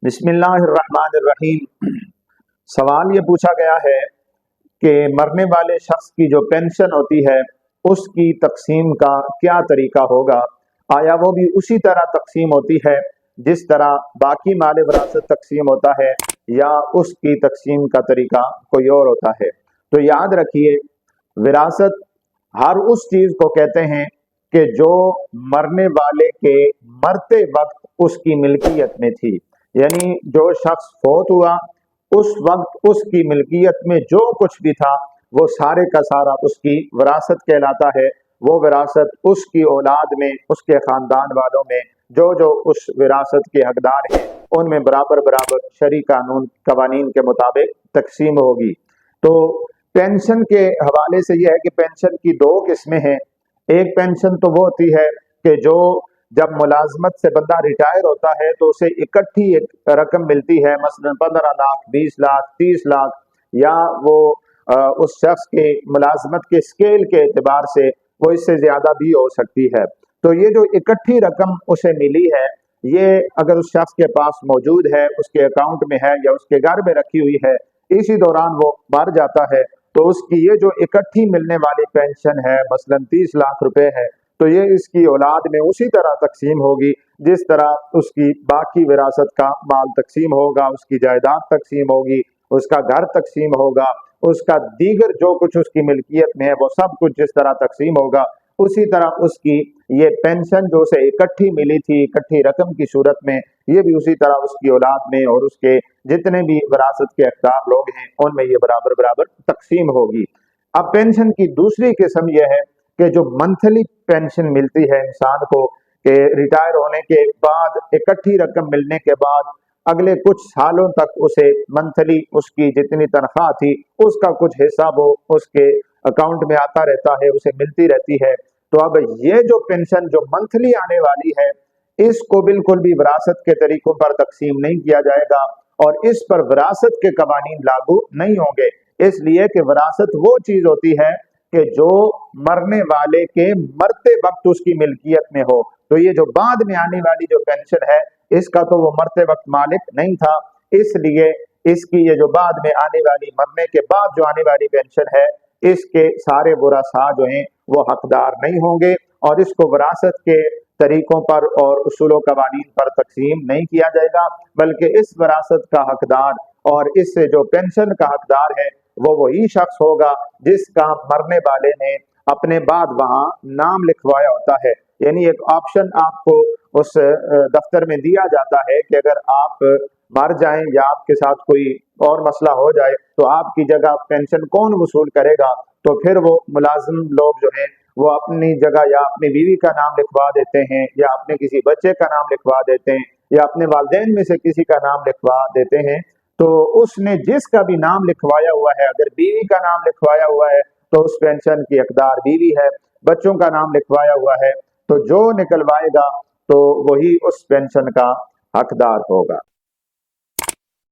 बिस्मिल्लाहिर्रहमानिर्रहीम। सवाल ये पूछा गया है कि मरने वाले शख्स की जो पेंशन होती है उसकी तकसीम का क्या तरीका होगा। आया वो भी उसी तरह तकसीम होती है जिस तरह बाकी माल विरासत तकसीम होता है, या उसकी तकसीम का तरीका कोई और होता है। तो याद रखिए, विरासत हर उस चीज को कहते हैं कि जो मरने वाले के मरते वक्त उसकी मिल्कियत में थी। यानी जो शख्स फौत हुआ उस वक्त उसकी मिल्कियत में जो कुछ भी था वो सारे का सारा उसकी विरासत कहलाता है। वो विरासत उसकी औलाद में, उसके खानदान वालों में जो जो उस विरासत के हकदार हैं उनमें बराबर बराबर शरई कानून कवानीन के मुताबिक तकसीम होगी। तो पेंशन के हवाले से यह है कि पेंशन की दो किस्में हैं। एक पेंशन तो वो होती है कि जो जब मुलाजमत से बंदा रिटायर होता है तो उसे इकट्ठी एक रकम मिलती है, मसलन 15 लाख, 20 लाख, 30 लाख, या वो उस शख्स के मुलाजमत के स्केल के एतबार से वो इससे ज्यादा भी हो सकती है। तो ये जो इकट्ठी रकम उसे मिली है, ये अगर उस शख्स के पास मौजूद है, उसके अकाउंट में है या उसके घर में रखी हुई है, इसी दौरान वो मर जाता है तो उसकी ये जो इकट्ठी मिलने वाली पेंशन है, मसलन 30 लाख रुपए है, तो ये इसकी औलाद में उसी तरह तकसीम होगी जिस तरह उसकी बाकी विरासत का माल तकसीम होगा, उसकी जायदाद तकसीम होगी, उसका घर तकसीम होगा, उसका दीगर जो कुछ उसकी मिल्कियत में है वो सब कुछ जिस तरह तकसीम होगा, उसी तरह उसकी ये पेंशन जो उसे इकट्ठी मिली थी, इकट्ठी रकम की सूरत में, ये भी उसी तरह उसकी औलाद में और उसके जितने भी विरासत के हकदार लोग हैं उनमें ये बराबर बराबर तकसीम होगी। अब पेंशन की दूसरी किस्म यह है कि जो मंथली पेंशन मिलती है इंसान को, कि रिटायर होने के बाद इकट्ठी रकम मिलने के बाद अगले कुछ सालों तक उसे मंथली उसकी जितनी तनख्वाह थी उसका कुछ हिस्सा वो उसके अकाउंट में आता रहता है, उसे मिलती रहती है। तो अब ये जो पेंशन जो मंथली आने वाली है इसको बिल्कुल भी विरासत के तरीकों पर तकसीम नहीं किया जाएगा और इस पर विरासत के कवानीन लागू नहीं होंगे, इसलिए कि विरासत वो चीज होती है कि जो मरने वाले के मरते वक्त उसकी मिल्कियत में हो। तो ये जो बाद में आने वाली जो पेंशन है इसका तो वो मरते वक्त मालिक नहीं था, इसलिए इसकी ये जो बाद में आने वाली, मरने के बाद जो आने वाली पेंशन है, इसके सारे बुरासा जो हैं वो हकदार नहीं होंगे और इसको विरासत के तरीकों पर और उसूल कवानीन पर तकसीम नहीं किया जाएगा, बल्कि इस विरासत का हकदार और इससे जो पेंशन का हकदार है वो वही शख्स होगा जिसका मरने वाले ने अपने बाद वहां नाम लिखवाया होता है। यानी एक ऑप्शन आपको उस दफ्तर में दिया जाता है कि अगर आप मर जाएं या आपके साथ कोई और मसला हो जाए तो आपकी जगह पेंशन कौन वसूल करेगा। तो फिर वो मुलाजिम लोग जो हैं वो अपनी जगह या अपनी बीवी का नाम लिखवा देते हैं, या अपने किसी बच्चे का नाम लिखवा देते हैं, या अपने वालिदैन में से किसी का नाम लिखवा देते हैं। तो उसने जिसका भी नाम लिखवाया हुआ है, अगर बीवी का नाम लिखवाया हुआ है तो उस पेंशन की हकदार बीवी है, बच्चों का नाम लिखवाया हुआ है तो जो निकलवाएगा तो वही उस पेंशन का हकदार होगा।